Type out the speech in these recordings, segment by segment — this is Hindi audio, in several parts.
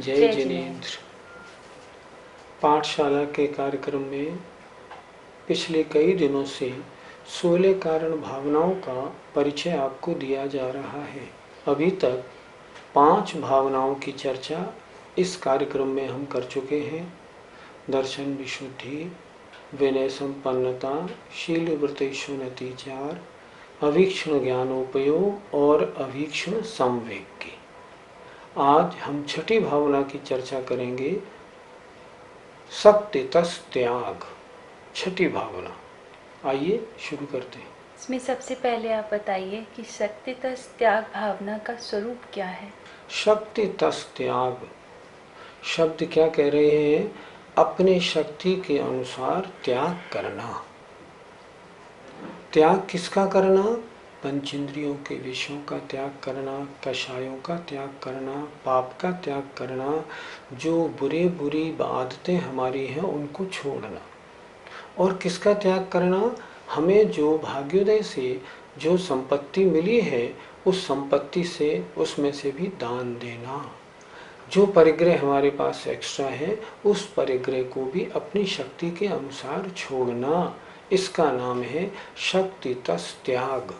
जय जिनेन्द्र। पाठशाला के कार्यक्रम में पिछले कई दिनों से 16 कारण भावनाओं का परिचय आपको दिया जा रहा है। अभी तक 5 भावनाओं की चर्चा इस कार्यक्रम में हम कर चुके हैं। दर्शन विशुद्धि, विनय संपन्नता, शील वृत्तिशोनतिचार, अवीक्षण ज्ञानोपयोग और अवीक्षण संवेग की। आज हम छठी भावना की चर्चा करेंगे, शक्ति तस् त्याग। छठी भावना, आइए शुरू करते हैं। इसमें सबसे पहले आप बताइए कि शक्ति तस् त्याग भावना का स्वरूप क्या है। शक्ति तस् त्याग शब्द क्या कह रहे हैं? अपने शक्ति के अनुसार त्याग करना। त्याग किसका करना? पंचेंद्रियों के विषयों का त्याग करना, कषायों का त्याग करना, पाप का त्याग करना, जो बुरी आदतें हमारी हैं उनको छोड़ना। और किसका त्याग करना? हमें जो भाग्योदय से जो संपत्ति मिली है उस संपत्ति से, उसमें से भी दान देना। जो परिग्रह हमारे पास एक्स्ट्रा है उस परिग्रह को भी अपनी शक्ति के अनुसार छोड़ना। इसका नाम है शक्ति तस् त्याग।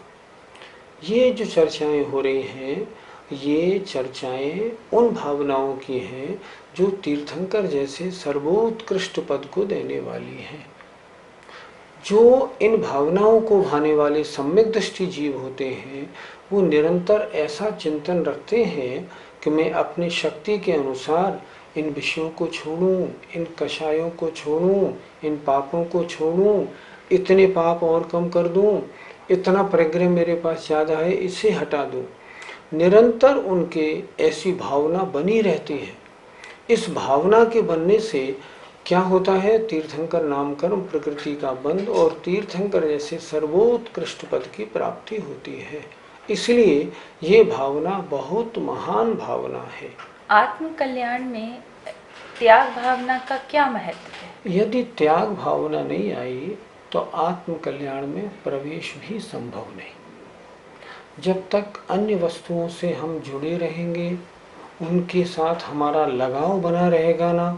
ये जो चर्चाएं हो रही हैं, ये चर्चाएं उन भावनाओं की हैं जो तीर्थंकर जैसे सर्वोत्कृष्ट पद को देने वाली हैं। जो इन भावनाओं को भाने वाले सम्यक दृष्टि जीव होते हैं, वो निरंतर ऐसा चिंतन रखते हैं कि मैं अपनी शक्ति के अनुसार इन विषयों को छोड़ूं, इन कषायों को छोड़ूं, इन पापों को छोड़ूं, इतने पाप और कम कर दूं, इतना परिग्रह मेरे पास ज़्यादा है इसे हटा दूं। निरंतर उनके ऐसी भावना बनी रहती है। इस भावना के बनने से क्या होता है? तीर्थंकर नाम कर्म प्रकृति का बंध और तीर्थंकर जैसे सर्वोत्कृष्ट पद की प्राप्ति होती है। इसलिए ये भावना बहुत महान भावना है। आत्म कल्याण में त्याग भावना का क्या महत्व है? यदि त्याग भावना नहीं आई तो आत्म कल्याण में प्रवेश भी संभव नहीं। जब तक अन्य वस्तुओं से हम जुड़े रहेंगे, उनके साथ हमारा लगाव बना रहेगा ना,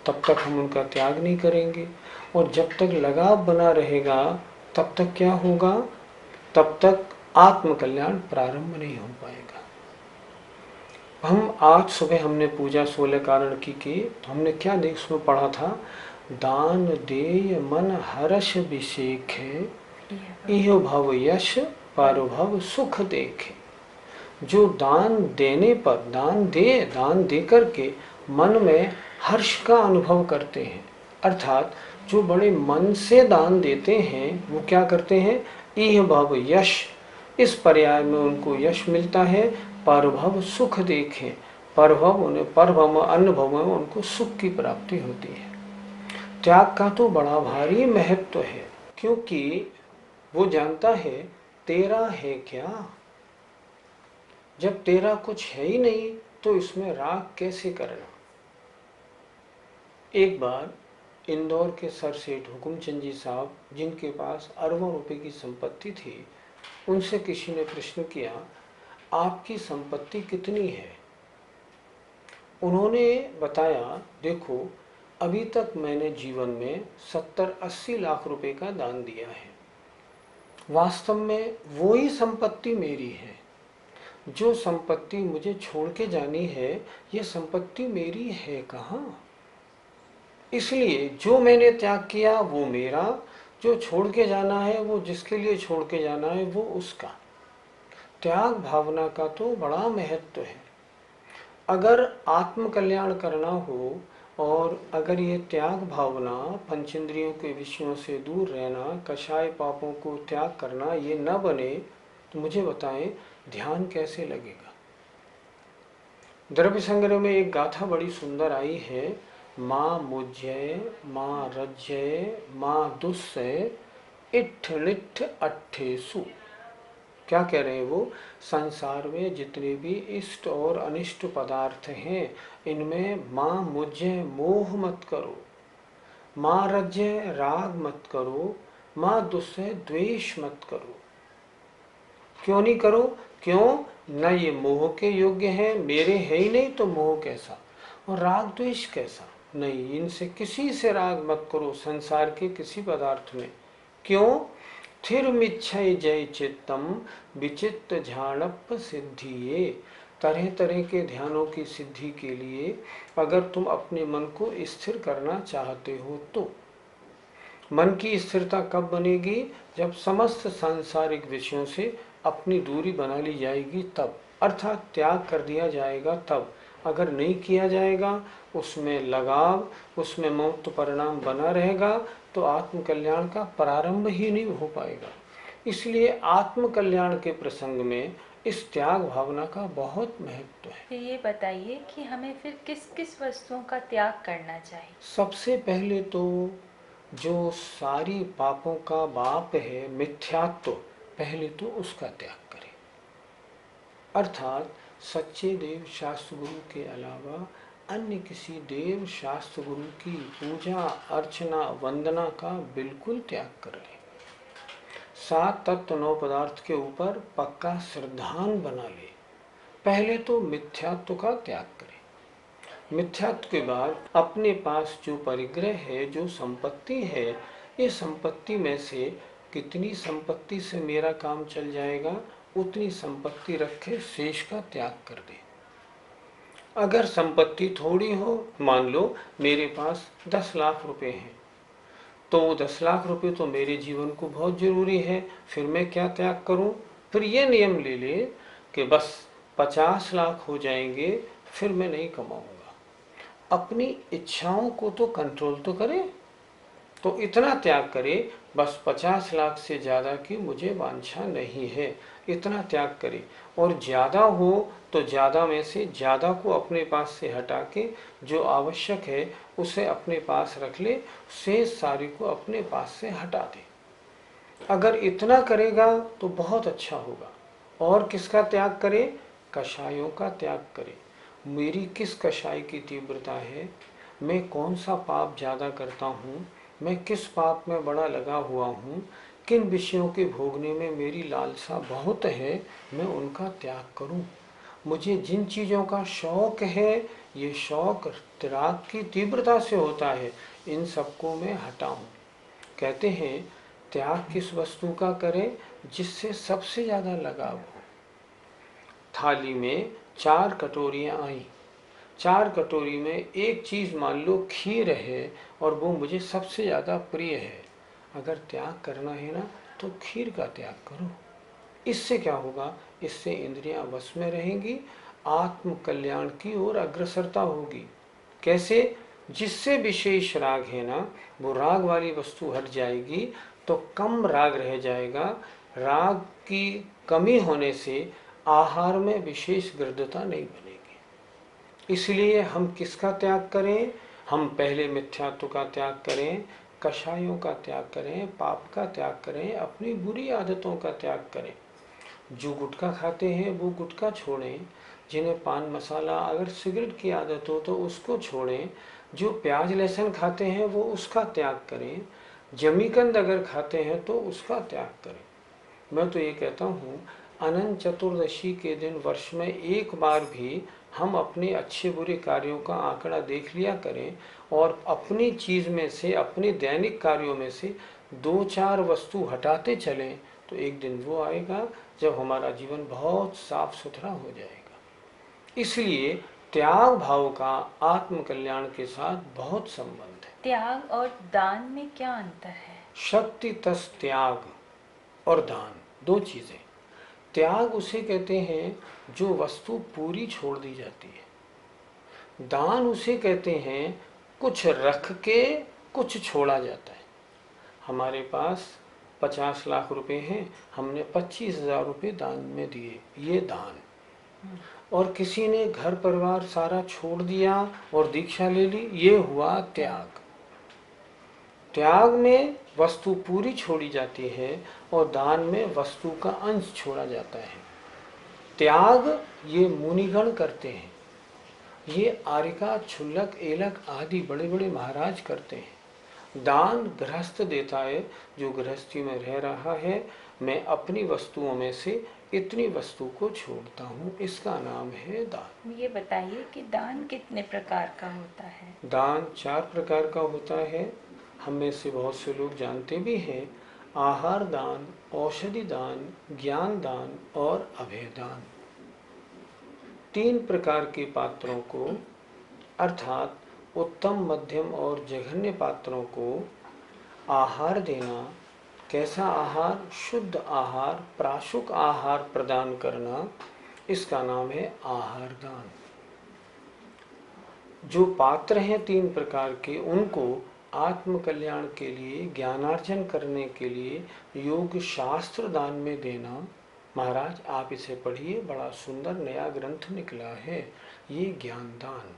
तब तक हम उनका त्याग नहीं करेंगे। और जब तक लगाव बना रहेगा तब तक क्या होगा? तब तक आत्म कल्याण प्रारंभ नहीं हो पाएगा। हम आज सुबह हमने पूजा 16 कारण की तो हमने क्या देख उसमें पढ़ा था? दान देय मन हर्ष विषेखे, इह भव यश पारो भव सुख देखे। जो दान देने पर, दान दे करके मन में हर्ष का अनुभव करते हैं, अर्थात जो बड़े मन से दान देते हैं वो क्या करते हैं? इह भव यश, इस पर्याय में उनको यश मिलता है। परभव सुख देखें, परभव उन्हें परभव अन्य भव में उनको सुख की प्राप्ति होती है। त्याग का तो बड़ा भारी महत्व है, क्योंकि वो जानता है तेरा है क्या। जब तेरा कुछ है ही नहीं तो इसमें राग कैसे करना। एक बार इंदौर के सर सेठ हुकुमचंद जी साहब, जिनके पास अरबों रुपए की संपत्ति थी, उनसे किसी ने प्रश्न किया, आपकी संपत्ति कितनी है? उन्होंने बताया, देखो अभी तक मैंने जीवन में 70-80 लाख रुपए का दान दिया है। वास्तव में वो ही संपत्ति मेरी है। जो संपत्ति मुझे छोड़ के जानी है, ये संपत्ति मेरी है कहाँ? इसलिए जो मैंने त्याग किया वो मेरा, जो छोड़ के जाना है वो जिसके लिए छोड़ के जाना है वो उसका। त्याग भावना का तो बड़ा महत्व है। अगर आत्म कल्याण करना हो और अगर ये त्याग भावना, पंचेंद्रियों के विषयों से दूर रहना, कषाय पापों को त्याग करना, ये न बने तो मुझे बताएं ध्यान कैसे लगेगा। द्रव्य संग्रह में एक गाथा बड़ी सुंदर आई है, माँ मुझे माँ रज्जय माँ दुस्सय इट्ठ लिट्ठ अट्ठेसु। क्या कह रहे हैं वो? संसार में जितने भी इष्ट और अनिष्ट पदार्थ हैं, इनमें माँ मुझे मोह मत करो, माँ रज्जय राग मत करो, माँ दुस्सय द्वेष मत करो। क्यों नहीं करो? क्यों? न ये मोह के योग्य हैं, मेरे है ही नहीं तो मोह कैसा। और राग द्वेष कैसा? नहीं, इनसे किसी से राग मत करो, संसार के किसी पदार्थ में। क्यों? थिर मिच्छय जय चित्तम विचित्त झाड़प सिद्धिये। तरह तरह के ध्यानों की सिद्धि के लिए अगर तुम अपने मन को स्थिर करना चाहते हो तो मन की स्थिरता कब बनेगी? जब समस्त सांसारिक विषयों से अपनी दूरी बना ली जाएगी तब, अर्थात त्याग कर दिया जाएगा तब। अगर नहीं किया जाएगा, उसमें लगाव, उसमें मौत परिणाम बना रहेगा, तो आत्म कल्याण का प्रारंभ ही नहीं हो पाएगा। इसलिए आत्म कल्याण के प्रसंग में इस त्याग भावना का बहुत महत्व है। तो ये बताइए कि हमें फिर किस किस वस्तुओं का त्याग करना चाहिए? सबसे पहले तो जो सारी पापों का बाप है मिथ्यात्व, पहले तो उसका त्याग करें। अर्थात सच्चे देव शास्त्र गुरु के अलावा अन्य किसी देव शास्त्र गुरु की पूजा अर्चना वंदना का बिल्कुल त्याग कर लें। 7 तत्व 9 पदार्थ के ऊपर पक्का श्रद्धान बना ले। पहले तो मिथ्यात्व का त्याग करें। मिथ्यात्व के बाद अपने पास जो परिग्रह है, जो संपत्ति है, ये संपत्ति में से कितनी संपत्ति से मेरा काम चल जाएगा उतनी संपत्ति रखे, शेष का त्याग कर दे। अगर संपत्ति थोड़ी हो, मान लो मेरे पास 10 लाख रुपए हैं, तो 10 लाख रुपए तो मेरे जीवन को बहुत जरूरी है, फिर मैं क्या त्याग करूं? फिर ये नियम ले ले कि बस 50 लाख हो जाएंगे, फिर मैं नहीं कमाऊंगा। अपनी इच्छाओं को तो कंट्रोल तो करे, तो इतना त्याग करे, बस 50 लाख से ज़्यादा की मुझे वांछा नहीं है, इतना त्याग करे। और ज़्यादा हो तो ज़्यादा में से ज़्यादा को अपने पास से हटा के जो आवश्यक है उसे अपने पास रख ले, शेष सारी को अपने पास से हटा दे। अगर इतना करेगा तो बहुत अच्छा होगा। और किसका त्याग करे? कषायों का त्याग करे। मेरी किस कषाय की तीव्रता है, मैं कौन सा पाप ज़्यादा करता हूँ, मैं किस पाप में बड़ा लगा हुआ हूँ, किन विषयों के भोगने में मेरी लालसा बहुत है, मैं उनका त्याग करूँ। मुझे जिन चीज़ों का शौक है, ये शौक त्याग की तीव्रता से होता है, इन सबको मैं हटाऊँ। कहते हैं त्याग किस वस्तु का करें? जिससे सबसे ज़्यादा लगाव हो। थाली में 4 कटोरियाँ आई, 4 कटोरी में एक चीज़ मान लो खीर है और वो मुझे सबसे ज़्यादा प्रिय है। अगर त्याग करना है ना तो खीर का त्याग करो। इससे क्या होगा? इससे इंद्रियां वश में रहेंगी, आत्म कल्याण की ओर अग्रसरता होगी। कैसे? जिससे विशेष राग है ना, वो राग वाली वस्तु हट जाएगी तो कम राग रह जाएगा। राग की कमी होने से आहार में विशेष गृद्धता नहीं बनेगी। इसलिए हम किसका त्याग करें? हम पहले मिथ्यात्व का त्याग करें, कषायों का त्याग करें, पाप का त्याग करें, अपनी बुरी आदतों का त्याग करें। जो गुटखा खाते हैं वो गुटखा छोड़ें, जिन्हें पान मसाला अगर सिगरेट की आदत हो तो उसको छोड़ें, जो प्याज लहसुन खाते हैं वो उसका त्याग करें, जमीकंद अगर खाते हैं तो उसका त्याग करें। मैं तो ये कहता हूँ अनंत चतुर्दशी के दिन वर्ष में एक बार भी हम अपने अच्छे बुरे कार्यों का आंकड़ा देख लिया करें और अपनी चीज़ में से, अपने दैनिक कार्यों में से 2-4 वस्तु हटाते चलें, तो एक दिन वो आएगा जब हमारा जीवन बहुत साफ सुथरा हो जाएगा। इसलिए त्याग भाव का आत्म कल्याण के साथ बहुत संबंध है। त्याग और दान में क्या अंतर है? शक्ति तस त्याग और दान 2 चीज़ें। त्याग उसे कहते हैं जो वस्तु पूरी छोड़ दी जाती है। दान उसे कहते हैं कुछ रख के कुछ छोड़ा जाता है। हमारे पास 50 लाख रुपए हैं, हमने 25,000 रुपये दान में दिए, ये दान। और किसी ने घर परिवार सारा छोड़ दिया और दीक्षा ले ली, ये हुआ त्याग। त्याग में वस्तु पूरी छोड़ी जाती है और दान में वस्तु का अंश छोड़ा जाता है। त्याग ये मुनिगण करते हैं, ये आरिका छुल्लक एलक आदि बड़े बड़े महाराज करते हैं। दान गृहस्थ देता है जो गृहस्थी में रह रहा है। मैं अपनी वस्तुओं में से इतनी वस्तु को छोड़ता हूँ, इसका नाम है दान। ये बताइए कि दान कितने प्रकार का होता है? दान 4 प्रकार का होता है। हम में से बहुत से लोग जानते भी हैं। आहार दान, औषधि दान, ज्ञान दान और अभय दान। 3 प्रकार के पात्रों को, अर्थात उत्तम, मध्यम और जघन्य पात्रों को आहार देना। कैसा आहार? शुद्ध आहार, प्राशुक आहार प्रदान करना, इसका नाम है आहार दान। जो पात्र हैं 3 प्रकार के, उनको आत्म कल्याण के लिए, ज्ञानार्जन करने के लिए योग शास्त्र दान में देना। महाराज आप इसे पढ़िए, बड़ा सुंदर नया ग्रंथ निकला है ये ज्ञान दान।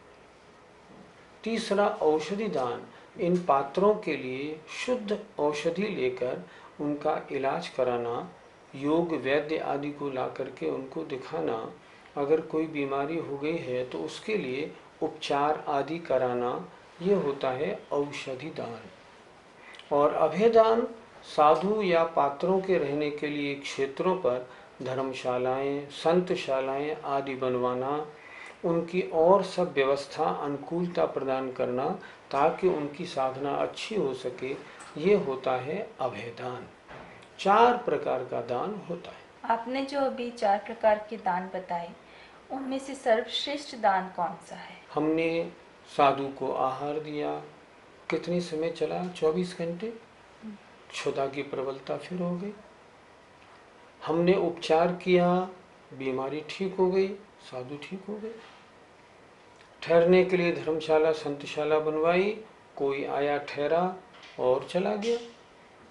तीसरा औषधि दान। इन पात्रों के लिए शुद्ध औषधि लेकर उनका इलाज कराना, योग वैद्य आदि को ला करके उनको दिखाना। अगर कोई बीमारी हो गई है तो उसके लिए उपचार आदि कराना, ये होता है औषधि दान। और अभय दान, साधु या पात्रों के रहने के लिए क्षेत्रों पर धर्मशालाएं, संतशालाएं आदि बनवाना, उनकी और सब व्यवस्था अनुकूलता प्रदान करना ताकि उनकी साधना अच्छी हो सके, ये होता है अभय दान। 4 प्रकार का दान होता है। आपने जो अभी 4 प्रकार के दान बताए, उनमें से सर्वश्रेष्ठ दान कौन सा है? हमने साधु को आहार दिया, कितने समय चला? 24 घंटे। क्षुधा की प्रबलता फिर हो गई। हमने उपचार किया, बीमारी ठीक हो गई, साधु ठीक हो गए। ठहरने के लिए धर्मशाला, संतशाला बनवाई, कोई आया ठहरा और चला गया।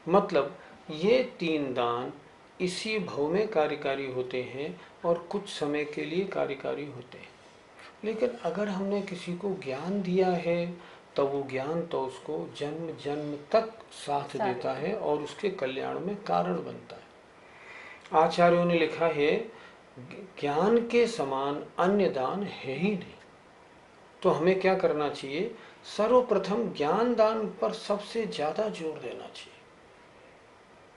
मतलब ये 3 दान इसी भव में कार्यकारी होते हैं और कुछ समय के लिए कार्यकारी होते हैं। लेकिन अगर हमने किसी को ज्ञान दिया है तो वो ज्ञान तो उसको जन्म जन्म तक साथ देता है और उसके कल्याण में कारण बनता है। आचार्यों ने लिखा है, ज्ञान के समान अन्य दान है ही नहीं। तो हमें क्या करना चाहिए? सर्वप्रथम ज्ञान दान पर सबसे ज्यादा जोर देना चाहिए।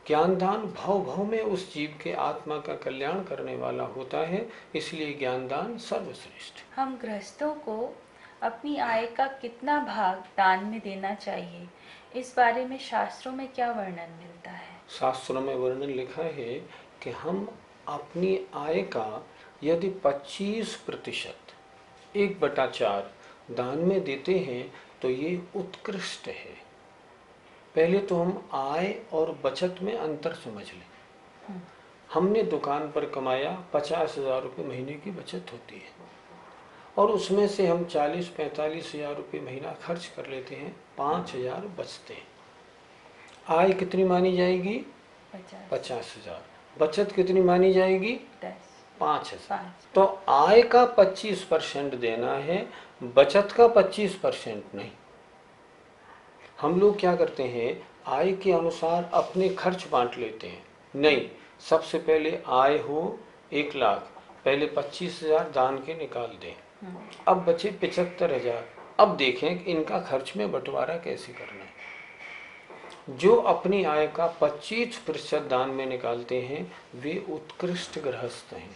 ज्ञान दान भव भव में उस जीव के आत्मा का कल्याण करने वाला होता है, इसलिए ज्ञान दान सर्वश्रेष्ठ। हम गृहस्थों को अपनी आय का कितना भाग दान में देना चाहिए, इस बारे में शास्त्रों में क्या वर्णन मिलता है? शास्त्रों में वर्णन लिखा है कि हम अपनी आय का यदि 25%, 1/4 दान में देते हैं तो ये उत्कृष्ट है। पहले तो हम आय और बचत में अंतर समझ लें। हमने दुकान पर कमाया, 50,000 रुपये महीने की बचत होती है और उसमें से हम 40-45 हजार रुपये महीना खर्च कर लेते हैं, 5,000 बचते हैं। आय कितनी मानी जाएगी? 50,000। बचत कितनी मानी जाएगी? 5,000। तो आय का 25% देना है, बचत का 25% नहीं। हम लोग क्या करते हैं, आय के अनुसार अपने खर्च बांट लेते हैं। नहीं, सबसे पहले आय हो 1 लाख, पहले 25,000 दान के निकाल दें, अब बचे 75,000, अब देखें कि इनका खर्च में बंटवारा कैसे करना है। जो अपनी आय का 25% दान में निकालते हैं वे उत्कृष्ट गृहस्थ हैं।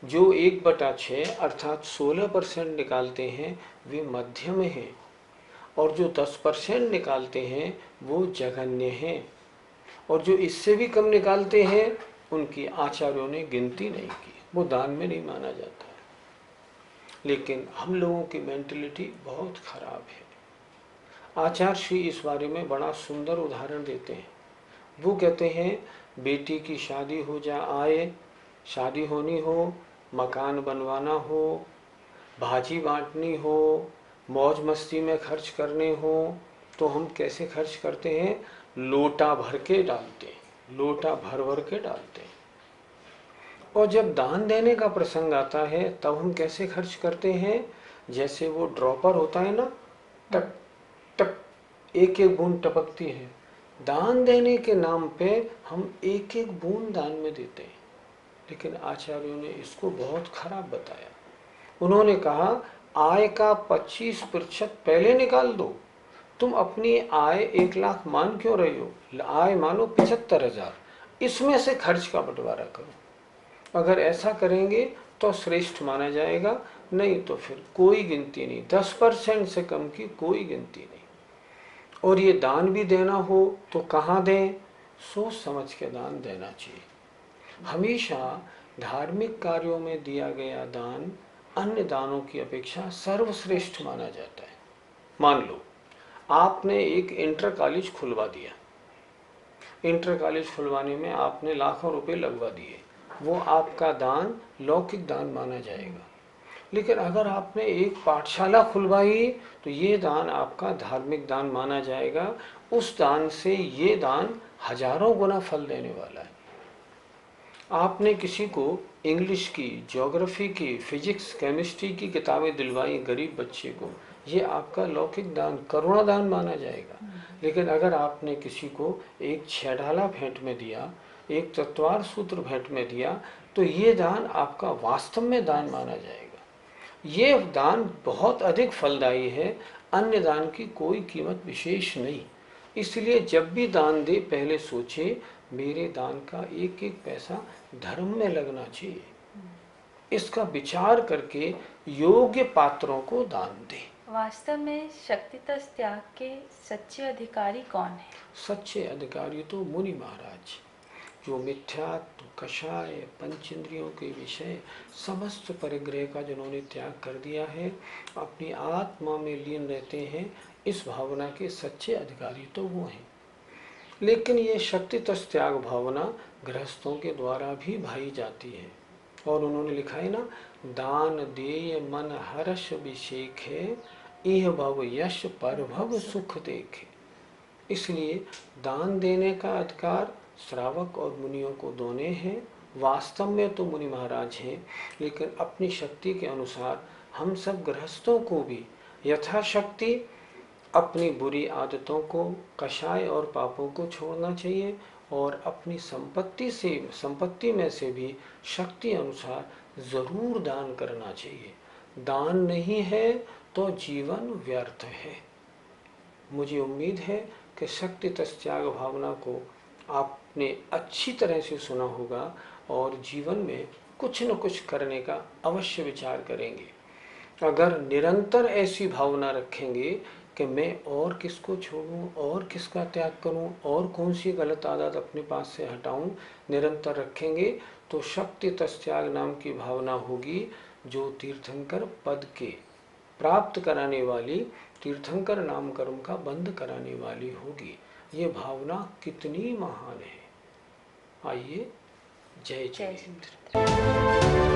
जो 1/6 अर्थात 16% निकालते हैं वे मध्यम हैं और जो 10% निकालते हैं वो जघन्य हैं और जो इससे भी कम निकालते हैं उनकी आचार्यों ने गिनती नहीं की, वो दान में नहीं माना जाता है। लेकिन हम लोगों की मेंटलिटी बहुत खराब है। आचार्य श्री इस बारे में बड़ा सुंदर उदाहरण देते हैं। वो कहते हैं, बेटी की शादी हो जाए, शादी होनी हो, मकान बनवाना हो, भाजी बांटनी हो, मौज मस्ती में खर्च करने हो, तो हम कैसे खर्च करते हैं? लोटा भर के डालते हैं, लोटा भर भर के डालते हैं। और जब दान देने का प्रसंग आता है तब हम कैसे खर्च करते हैं? जैसे वो ड्रॉपर होता है ना, टक टक एक एक बूंद टपकती है। दान देने के नाम पे हम एक एक बूंद दान में देते हैं। लेकिन आचार्यों ने इसको बहुत खराब बताया। उन्होंने कहा, आय का 25% पहले निकाल दो। तुम अपनी आय 1 लाख मान क्यों रही हो? आय मानो 75,000, इसमें से खर्च का बंटवारा करो। अगर ऐसा करेंगे तो श्रेष्ठ माना जाएगा, नहीं तो फिर कोई गिनती नहीं, 10% से कम की कोई गिनती नहीं। और ये दान भी देना हो तो कहाँ दें, सोच समझ के दान देना चाहिए। हमेशा धार्मिक कार्यों में दिया गया दान अन्य दानों की अपेक्षा सर्वश्रेष्ठ माना जाता है। मान लो आपने एक इंटर कॉलेज खुलवा दिया, इंटर कॉलेज खुलवाने में आपने लाखों रुपए लगवा दिए, वो आपका दान लौकिक दान माना जाएगा। लेकिन अगर आपने एक पाठशाला खुलवाई तो ये दान आपका धार्मिक दान माना जाएगा। उस दान से ये दान हजारों गुना फल देने वाला है। आपने किसी को इंग्लिश की, ज्योग्राफी की, फिजिक्स, केमिस्ट्री की किताबें दिलवाई गरीब बच्चे को, ये आपका लौकिक दान, करुणा दान माना जाएगा। लेकिन अगर आपने किसी को एक छेडाला भेंट में दिया, एक तत्वार सूत्र भेंट में दिया, तो ये दान आपका वास्तव में दान माना जाएगा। ये दान बहुत अधिक फलदायी है, अन्य दान की कोई कीमत विशेष नहीं। इसलिए जब भी दान दे पहले सोचे मेरे दान का एक एक पैसा धर्म में लगना चाहिए। इसका विचार करके योग्य पात्रों को दान दे। वास्तव में शक्तितस त्याग के सच्चे अधिकारी कौन है? सच्चे अधिकारी तो मुनि महाराज, जो मिथ्यात्व, कषाय, पंचेंद्रियों के विषय, समस्त परिग्रह का जिन्होंने त्याग कर दिया है, अपनी आत्मा में लीन रहते हैं, इस भावना के सच्चे अधिकारी तो वो हैं। लेकिन ये शक्तितस त्याग भावना गृहस्थों के द्वारा भी भाई जाती है। और उन्होंने लिखा है ना, दान देय मन हर्ष अभिषेक है, इह भव यश पर भव सुख देखे। इसलिए दान देने का अधिकार श्रावक और मुनियों को दोने हैं। वास्तव में तो मुनि महाराज हैं, लेकिन अपनी शक्ति के अनुसार हम सब गृहस्थों को भी यथाशक्ति अपनी बुरी आदतों को, कषाय और पापों को छोड़ना चाहिए और अपनी संपत्ति में से भी शक्ति अनुसार जरूर दान करना चाहिए। दान नहीं है तो जीवन व्यर्थ है। मुझे उम्मीद है कि शक्ति त्याग भावना को आपने अच्छी तरह से सुना होगा और जीवन में कुछ न कुछ करने का अवश्य विचार करेंगे। अगर निरंतर ऐसी भावना रखेंगे कि मैं और किसको छोड़ूं और किसका त्याग करूं और कौन सी गलत आदत अपने पास से हटाऊं, निरंतर रखेंगे तो शक्ति त्याग नाम की भावना होगी, जो तीर्थंकर पद के प्राप्त कराने वाली, तीर्थंकर नाम कर्म का बंद कराने वाली होगी। ये भावना कितनी महान है। आइए, जय जिनेंद्र।